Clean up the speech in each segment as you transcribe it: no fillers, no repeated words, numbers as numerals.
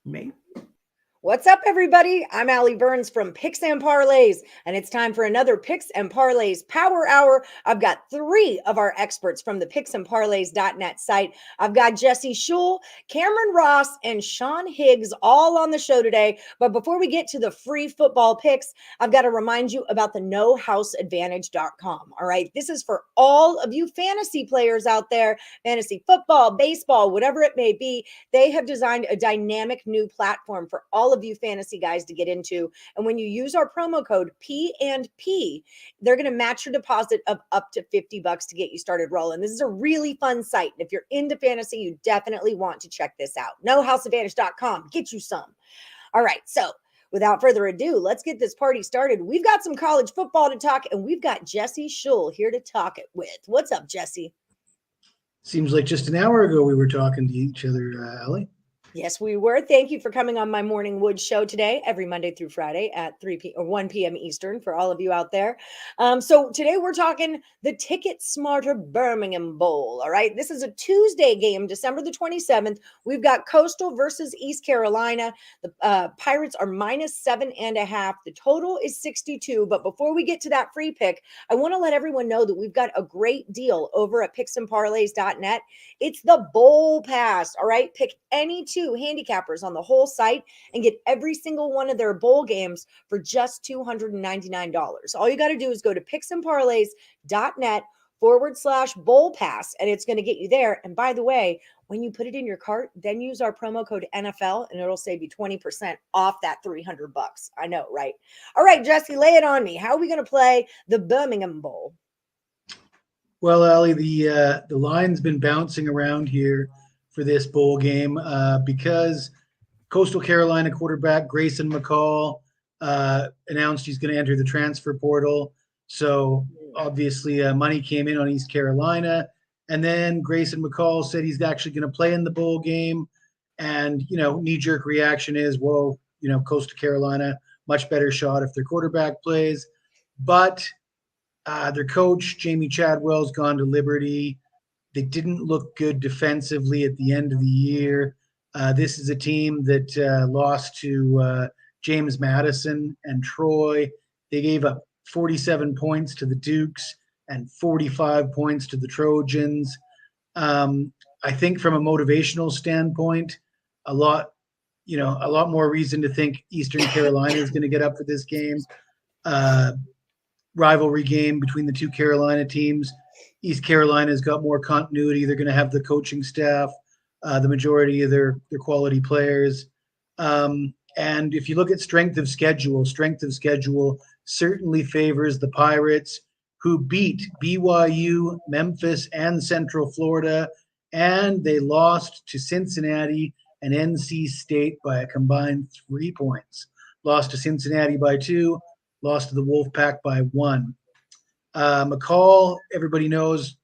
Me? What's up, everybody? I'm Allie Burns from Picks and Parlays, and it's time for another Picks and Parlays Power Hour. I've got three of our experts from the picksandparlays.net site. I've got Jesse Schul, Cameron Ross, and Sean Higgs all on the show today. But before we get to the free football picks, I've got to remind you about the nohouseadvantage.com. All right, this is for all of you fantasy players out there, fantasy football, baseball, whatever it may be. They have designed a dynamic new platform for all of you fantasy guys to get into. And when you use our promo code P&P, they're going to match your deposit of up to $50 to get you started rolling. This is a really fun site. And if you're into fantasy, you definitely want to check this out. NoHouseAdvantage.com. Get you some. All right. So without further ado, let's get this party started. We've got some college football to talk, and we've got Jesse Schul here to talk it with. What's up, Jesse? Seems like just an hour ago we were talking to each other, Allie. Yes, we were. Thank you for coming on my Morning Wood show today, every Monday through Friday at 3 p.m. or 1 p.m. Eastern for all of you out there. So today we're talking the Ticket Smarter Birmingham Bowl. All right. This is a Tuesday game, December the 27th. We've got Coastal versus East Carolina. The Pirates are -7.5. The total is 62. But before we get to that free pick, I want to let everyone know that we've got a great deal over at picksandparlays.net. It's the Bowl Pass. All right. Pick any two handicappers on the whole site and get every single one of their bowl games for just $299. All you got to do is go to picksandparlays.net/bowl pass, and it's going to get you there. And by the way, when you put it in your cart, then use our promo code NFL and it'll save you 20% off that $300. I know, right? All right, Jesse, lay it on me. How are we going to play the Birmingham Bowl? Well, Allie, the line's been bouncing around here for this bowl game because Coastal Carolina quarterback Grayson McCall announced he's going to enter the transfer portal. So obviously money came in on East Carolina. And then Grayson McCall said he's actually going to play in the bowl game. And, knee-jerk reaction is, whoa, Coastal Carolina, much better shot if their quarterback plays. But their coach, Jamie Chadwell's gone to Liberty. They didn't look good defensively at the end of the year. This is a team that lost to James Madison and Troy. They gave up 47 points to the Dukes and 45 points to the Trojans. I think from a motivational standpoint, a lot more reason to think Eastern Carolina is going to get up for this game. Rivalry game between the two Carolina teams. East Carolina's got more continuity. They're going to have the coaching staff, the majority of their quality players. And if you look at strength of schedule certainly favors the Pirates, who beat BYU, Memphis, and Central Florida, and they lost to Cincinnati and NC State by a combined 3 points. Lost to Cincinnati by 2, lost to the Wolfpack by 1. McCall, everybody knows,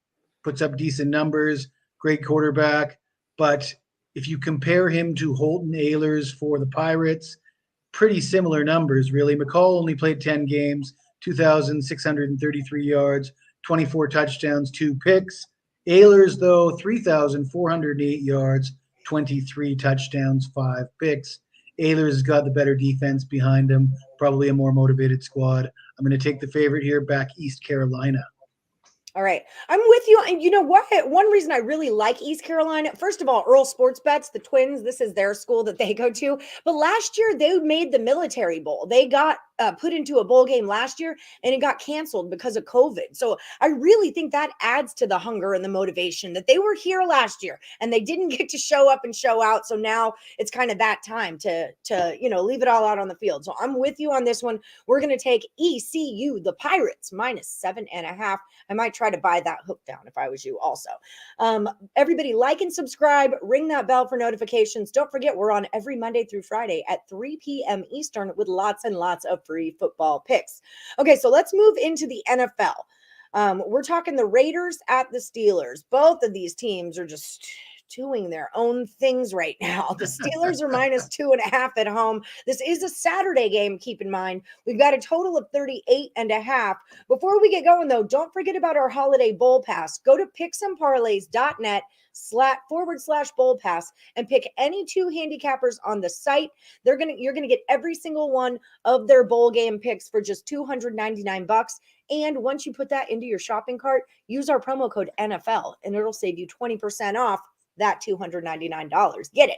puts up decent numbers, great quarterback. But if you compare him to Holton Ahlers for the Pirates, pretty similar numbers, really. McCall only played 10 games, 2,633 yards, 24 touchdowns, 2 picks. Ahlers, though, 3,408 yards, 23 touchdowns, 5 picks. Ahlers has got the better defense behind him, probably a more motivated squad. I'm going to take the favorite here, back East Carolina. All right. I'm with you. And you know what? One reason I really like East Carolina, first of all, Earl Sports Bets, the Twins, this is their school that they go to. But last year, they made the Military Bowl. They got put into a bowl game last year, and it got canceled because of COVID. So I really think that adds to the hunger and the motivation that they were here last year, and they didn't get to show up and show out. So now it's kind of that time to leave it all out on the field. So I'm with you on this one. We're going to take ECU, the Pirates, -7.5. I might try to buy that hook down if I was you also. Everybody like and subscribe, ring that bell for notifications. Don't forget, we're on every Monday through Friday at 3 p.m. Eastern with lots and lots of free football picks. Okay, so let's move into the NFL. We're talking the Raiders at the Steelers. Both of these teams are just doing their own things right now. The Steelers are -2.5 at home. This is a Saturday game, keep in mind. We've got a total of 38.5. Before we get going, though, don't forget about our holiday bowl pass. Go to picksandparlays.net/bowl pass and pick any two handicappers on the site. You're gonna get every single one of their bowl game picks for just $299. And once you put that into your shopping cart, use our promo code NFL and it'll save you 20% off that $299. Get it.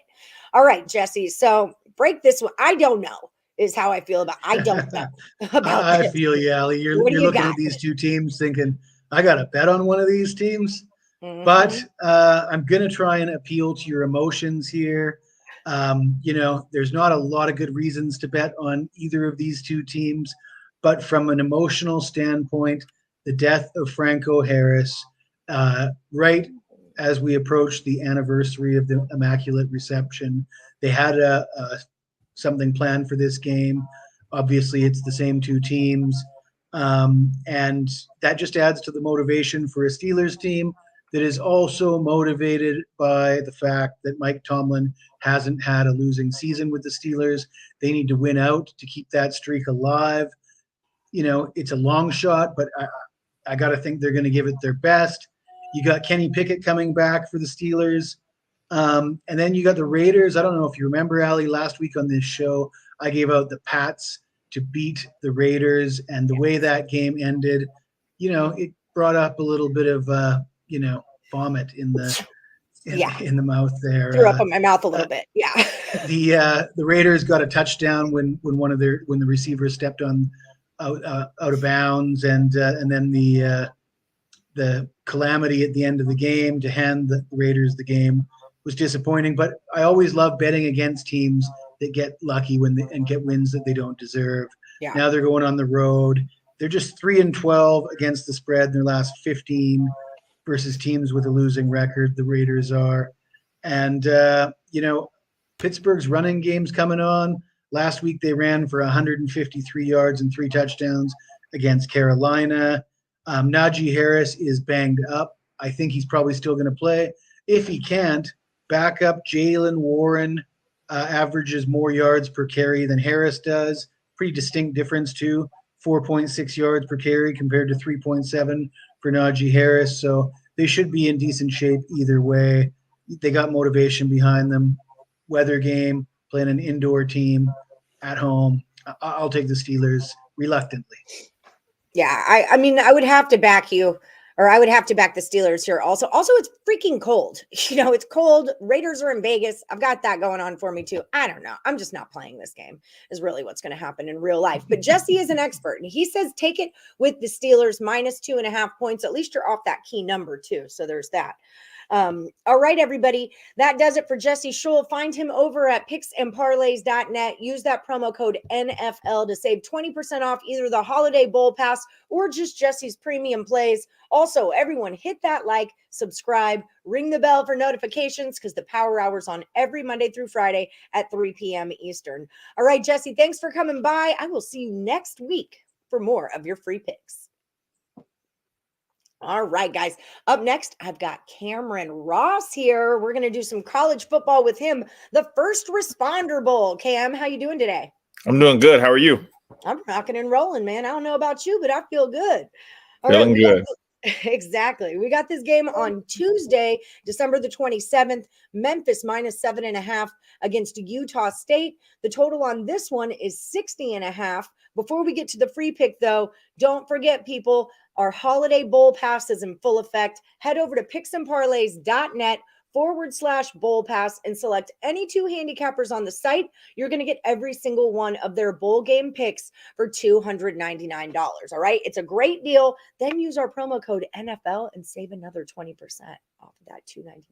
All right, Jesse. So break this one. I don't know is how I feel about. I don't know about I this. feel you, Allie. You're What do you looking got? at these two teams thinking, I got to bet on one of these teams. Mhm. But I'm going to try and appeal to your emotions here. There's not a lot of good reasons to bet on either of these two teams. But from an emotional standpoint, the death of Franco Harris, right as we approach the anniversary of the Immaculate Reception, they had something planned for this game. Obviously, it's the same two teams. And that just adds to the motivation for a Steelers team that is also motivated by the fact that Mike Tomlin hasn't had a losing season with the Steelers. They need to win out to keep that streak alive. It's a long shot, but I got to think they're going to give it their best. You got Kenny Pickett coming back for the Steelers. And then you got the Raiders. I don't know if you remember, Allie, last week on this show, I gave out the Pats to beat the Raiders. And the way that game ended, it brought up a little bit of, vomit in the mouth there. Threw up in my mouth a little bit. Yeah. The Raiders got a touchdown when the receivers stepped on out of bounds, and then the calamity at the end of the game to hand the Raiders the game was disappointing. But I always love betting against teams that get lucky and get wins that they don't deserve. Yeah. Now they're going on the road. They're just 3-12 against the spread in their last 15 versus teams with a losing record. The Raiders are, and Pittsburgh's running game's coming on. Last week, they ran for 153 yards and 3 touchdowns against Carolina. Najee Harris is banged up. I think he's probably still going to play. If he can't, backup Jaylen Warren averages more yards per carry than Harris does. Pretty distinct difference, too. 4.6 yards per carry compared to 3.7 for Najee Harris. So they should be in decent shape either way. They got motivation behind them. Weather game, playing an indoor team at home. I'll take the Steelers reluctantly. Yeah, I mean, I would have to back you, or I would have to back the Steelers here also. Also, it's freaking cold. It's cold. Raiders are in Vegas. I've got that going on for me too. I don't know. I'm just not playing this game is really what's going to happen in real life. But Jesse is an expert, and he says take it with the Steelers -2.5 points. At least you're off that key number too. So there's that. All right, everybody. That does it for Jesse Schul. Find him over at picksandparlays.net. Use that promo code NFL to save 20% off either the holiday bowl pass or just Jesse's premium plays. Also, everyone hit that like, subscribe, ring the bell for notifications because the power hour's on every Monday through Friday at 3 p.m. Eastern. All right, Jesse, thanks for coming by. I will see you next week for more of your free picks. All right, guys. Up next, I've got Cameron Ross here. We're going to do some college football with him. The First Responder Bowl. Cam, how you doing today? I'm doing good. How are you? I'm rocking and rolling, man. I don't know about you, but I feel good. All Feeling good. Exactly. We got this game on Tuesday, December the 27th. Memphis -7.5 against Utah State. The total on this one is 60.5. Before we get to the free pick, though, don't forget, people, our holiday bowl pass is in full effect. Head over to picksandparlays.net/bowl pass and select any two handicappers on the site. You're going to get every single one of their bowl game picks for $299. All right. It's a great deal. Then use our promo code NFL and save another 20% off of that $299.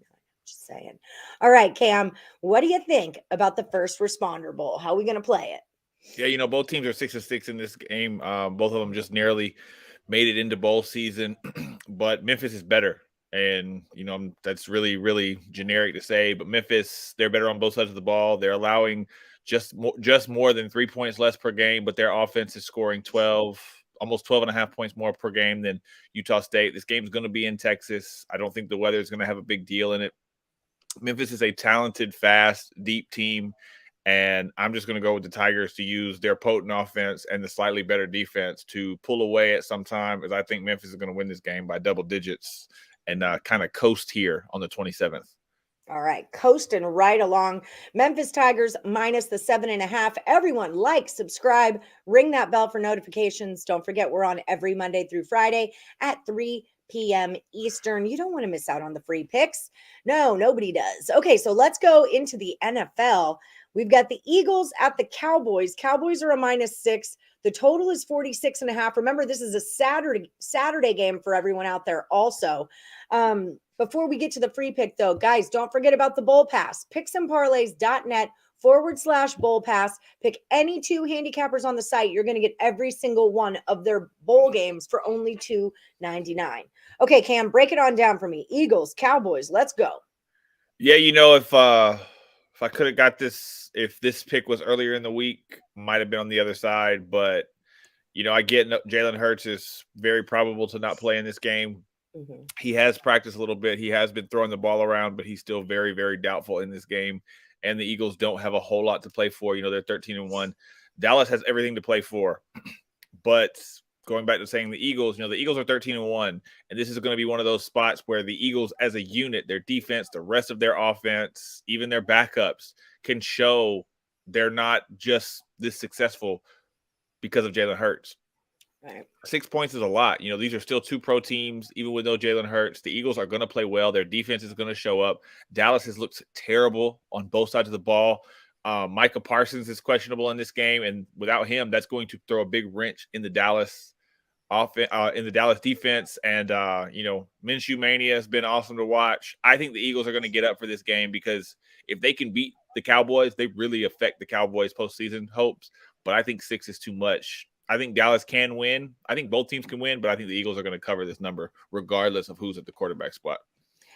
Just saying. All right, Cam, what do you think about the First Responder Bowl? How are we going to play it? Yeah, both teams are 6-6 in this game. Both of them just narrowly made it into bowl season, but Memphis is better. And, that's really, really generic to say, but Memphis, they're better on both sides of the ball. They're allowing just more than 3 points less per game, but their offense is scoring almost 12.5 points more per game than Utah State. This game is going to be in Texas. I don't think the weather is going to have a big deal in it. Memphis is a talented, fast, deep team, and I'm just going to go with the Tigers to use their potent offense and the slightly better defense to pull away at some time, as I think Memphis is going to win this game by double digits and kind of coast here on the 27th. All right, coasting right along. Memphis Tigers minus the 7.5. Everyone, like, subscribe, ring that bell for notifications. Don't forget, we're on every Monday through Friday at 3 p.m. Eastern. You don't want to miss out on the free picks. No, nobody does. Okay, so let's go into the NFL. We've got the Eagles at the Cowboys. Cowboys are a -6. The total is 46.5. Remember, this is a Saturday game for everyone out there also. Before we get to the free pick, though, guys, don't forget about the bowl pass. picksandparlays.net/bowl pass. Pick any two handicappers on the site. You're going to get every single one of their bowl games for only $2.99. Okay, Cam, break it on down for me. Eagles, Cowboys, let's go. Yeah, if I could have got this, if this pick was earlier in the week, might have been on the other side. But, I get Jalen Hurts is very probable to not play in this game. Mm-hmm. He has practiced a little bit. He has been throwing the ball around, but he's still very, very doubtful in this game. And the Eagles don't have a whole lot to play for. They're 13-1. Dallas has everything to play for. But going back to saying the Eagles are 13-1. And this is going to be one of those spots where the Eagles as a unit, their defense, the rest of their offense, even their backups can show they're not just this successful because of Jalen Hurts. Right. 6 points is a lot. These are still two pro teams, even with no Jalen Hurts. The Eagles are going to play well. Their defense is going to show up. Dallas has looked terrible on both sides of the ball. Micah Parsons is questionable in this game, and without him, that's going to throw a big wrench in the Dallas offense, in the Dallas defense. And Minshew Mania has been awesome to watch. I think the Eagles are going to get up for this game because if they can beat the Cowboys, they really affect the Cowboys' postseason hopes. But I think 6 is too much. I think Dallas can win. I think both teams can win, but I think the Eagles are going to cover this number regardless of who's at the quarterback spot.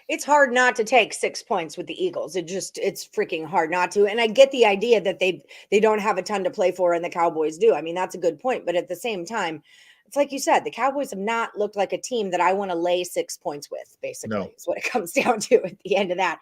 It's hard not to take 6 points with the Eagles. It's freaking hard not to. And I get the idea that they don't have a ton to play for and the Cowboys do. I mean, that's a good point. But at the same time, it's like you said, the Cowboys have not looked like a team that I want to lay 6 points with, basically. No. Is what it comes down to at the end of that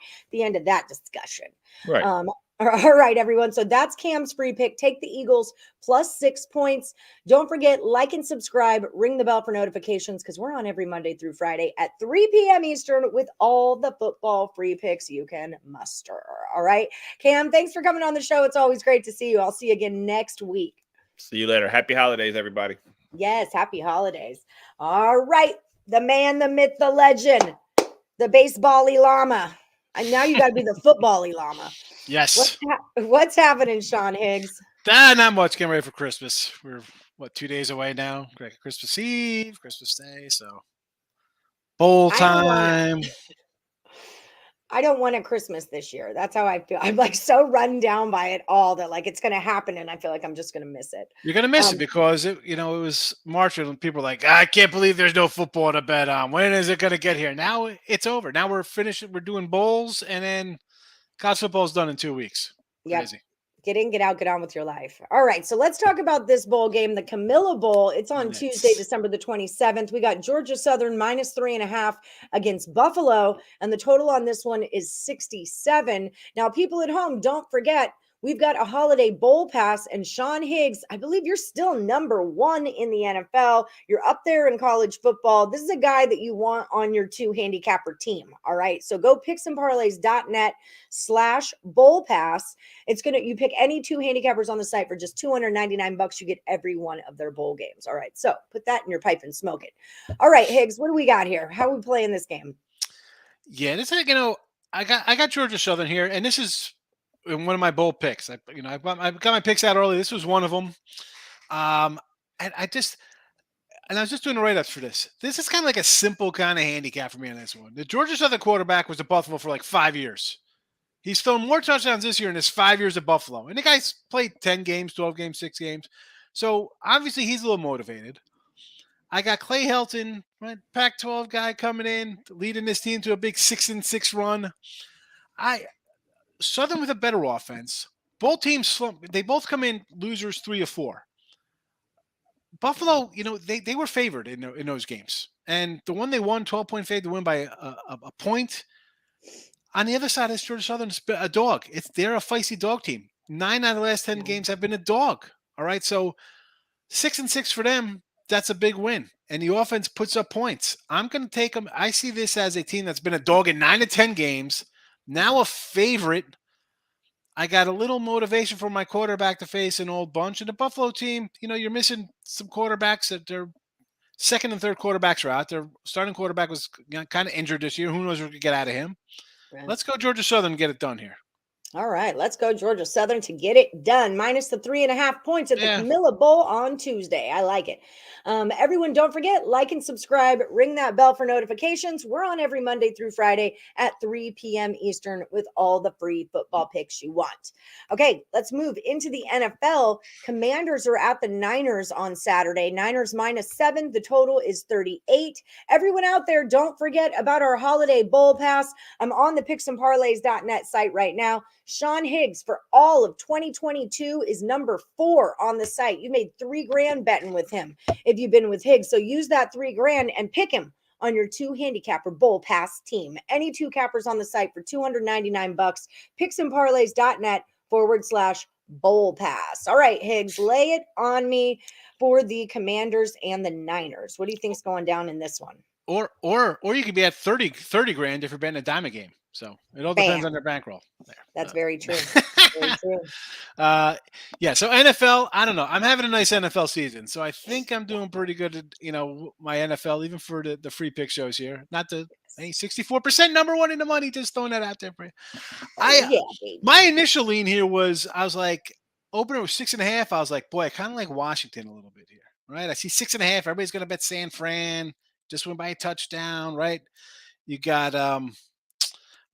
discussion. Right. All right, everyone. So that's Cam's free pick. Take the Eagles plus 6 points. Don't forget, like and subscribe. Ring the bell for notifications because we're on every Monday through Friday at 3 p.m. Eastern with all the football free picks you can muster. All right. Cam, thanks for coming on the show. It's always great to see you. I'll see you again next week. See you later. Happy holidays, everybody. Yes, happy holidays. All right. The man, the myth, the legend, the baseball-y llama. And now you got to be the football-y llama. Yes. What's happening, Sean Higgs? Not much. Getting ready for Christmas. We're 2 days away now. Christmas Eve, Christmas Day. So bowl time. I don't want a Christmas this year. That's how I feel. I'm like so run down by it all that like it's going to happen, and I feel like I'm just going to miss it. You're going to miss it because it was March and people were like, I can't believe there's no football to bet on. When is it going to get here? Now it's over. Now we're finished. We're doing bowls, and then college football's done in 2 weeks. Yeah. Crazy. Get in, get out, get on with your life. All right, so let's talk about this bowl game, the Camellia Bowl. It's on Tuesday, December the 27th. We got Georgia Southern minus 3.5 against Buffalo, and the total on this one is 67. Now, people at home, don't forget, we've got a holiday bowl pass, and Sean Higgs, I believe you're still number 1 in the NFL. You're up there in college football. This is a guy that you want on your 2 handicapper team. All right, so go picksandparlays.net/bowl pass. You pick any 2 handicappers on the site for just $299. You get every one of their bowl games. All right, so put that in your pipe and smoke it. All right, Higgs, what do we got here? How are we playing this game? Yeah, this is I got Georgia Southern here, and this is in one of my bold picks. I got my picks out early. This was one of them. And I was just doing the write-ups for this. This is kind of like a simple kind of handicap for me on this one. The Georgia Southern quarterback was at Buffalo for like 5 years. He's thrown more touchdowns this year in his 5 years at Buffalo. And the guy's played 10 games, 12 games, 6 games. So obviously he's a little motivated. I got Clay Helton, right, Pac-12 guy coming in, leading this team to a big 6-6 run. Southern with a better offense. Both teams slump. They both come in losers 3 or 4. Buffalo, they were favored in those games. And the one they won, 12-point favored to win by a point. On the other side, it's Georgia Southern's a dog. They're a feisty dog team. 9 out of the last 10 games have been a dog. All right, so 6-6 for them. That's a big win, and the offense puts up points. I'm going to take them. I see this as a team that's been a dog in 9 to 10 games. Now a favorite. I got a little motivation for my quarterback to face an old bunch. And the Buffalo team, you're missing some quarterbacks that their second and third quarterbacks are out. Their starting quarterback was kind of injured this year. Who knows what we can get out of him? Right. Let's go Georgia Southern and get it done here. All right, let's go Georgia Southern to get it done. Minus the 3.5 points at the Camellia Bowl on Tuesday. I like it. Everyone, don't forget, like and subscribe. Ring that bell for notifications. We're on every Monday through Friday at 3 p.m. Eastern with all the free football picks you want. Okay, let's move into the NFL. Commanders are at the Niners on Saturday. Niners -7. The total is 38. Everyone out there, don't forget about our holiday bowl pass. I'm on the picksandparlays.net site right now. Sean Higgs for all of 2022 is number 4 on the site. You made $3,000 betting with him if you've been with Higgs. So use that $3,000 and pick him on your 2 handicapper bowl pass team. Any 2 cappers on the site for $299. picksandparlays.net/bowl pass. All right, Higgs, lay it on me for the Commanders and the Niners. What do you think's going down in this one? Or you could be at 30 grand if you're betting a diamond game. So it all depends on their bankroll. That's very true. Very true. So NFL, I don't know. I'm having a nice NFL season, so I think I'm doing pretty good at my NFL, even for the free pick shows here. Not the 64% number 1 in the money. Just throwing that out there for you. My initial lean here was I was like, opener was 6.5. I was like, boy, I kind of like Washington a little bit here, right? I see 6.5. Everybody's gonna bet San Fran. Just went by a touchdown, right? You got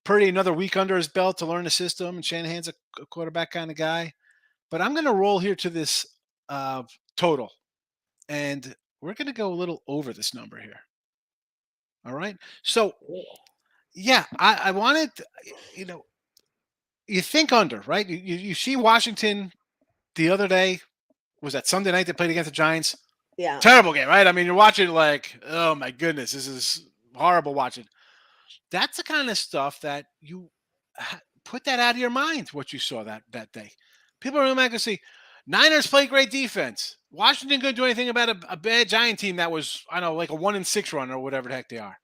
Purdy another week under his belt to learn the system, and Shanahan's a quarterback kind of guy. But I'm going to roll here to this total, and we're going to go a little over this number here. All right? So, I wanted, you think under, right? You see Washington the other day. Was that Sunday night they played against the Giants? Yeah. Terrible game, right? I mean, you're watching like, oh, my goodness, this is horrible watching. That's the kind of stuff that you put that out of your mind, what you saw that day. People are really not going to see Niners play great defense. Washington couldn't do anything about a bad Giant team that was, I don't know, like a 1-6 run or whatever the heck they are.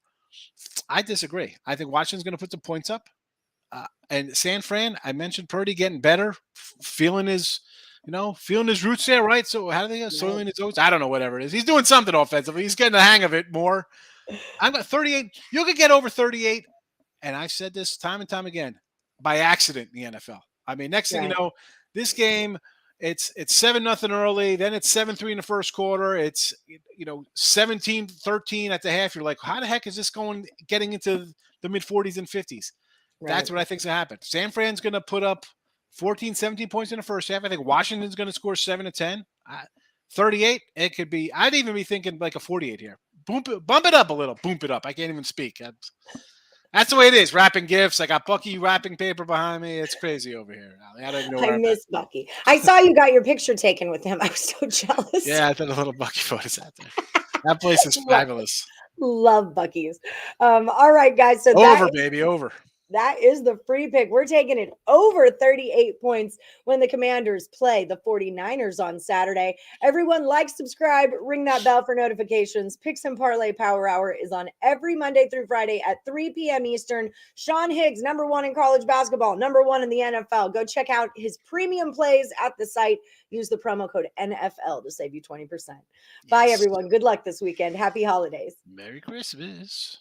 I disagree. I think Washington's going to put some points up. And San Fran, I mentioned Purdy getting better, feeling his roots there, right? So how do they soiling his oats? I don't know, whatever it is. He's doing something offensively. He's getting the hang of it more. I've got 38. You could get over 38. And I've said this time and time again, by accident in the NFL. I mean, next thing you know, this game, it's 7-0 early. Then it's 7-3 in the first quarter. It's, 17-13 at the half. You're like, how the heck is this getting into the mid-40s and 50s? Right. That's what I think's going to happen. San Fran's going to put up 14, 17 points in the first half. I think Washington's going to score 7-10. 38, it could be. I'd even be thinking like a 48 here. Bump it up a little. Boom it up. I can't even speak. That's the way it is. Wrapping gifts. I got Bucky wrapping paper behind me. It's crazy over here. I don't know. I miss Bucky. I saw you got your picture taken with him. I was so jealous. Yeah, I thought a little Bucky photos out there. That place is fabulous. Love Bucky's. All right, guys. So over. That is the free pick. We're taking it over 38 points when the Commanders play the 49ers on Saturday. Everyone like, subscribe, ring that bell for notifications. Picks and Parlay Power Hour is on every Monday through Friday at 3 p.m. Eastern. Sean Higgs, number 1 in college basketball, number 1 in the NFL. Go check out his premium plays at the site. Use the promo code NFL to save you 20%. Yes. Bye, everyone. Good luck this weekend. Happy holidays. Merry Christmas.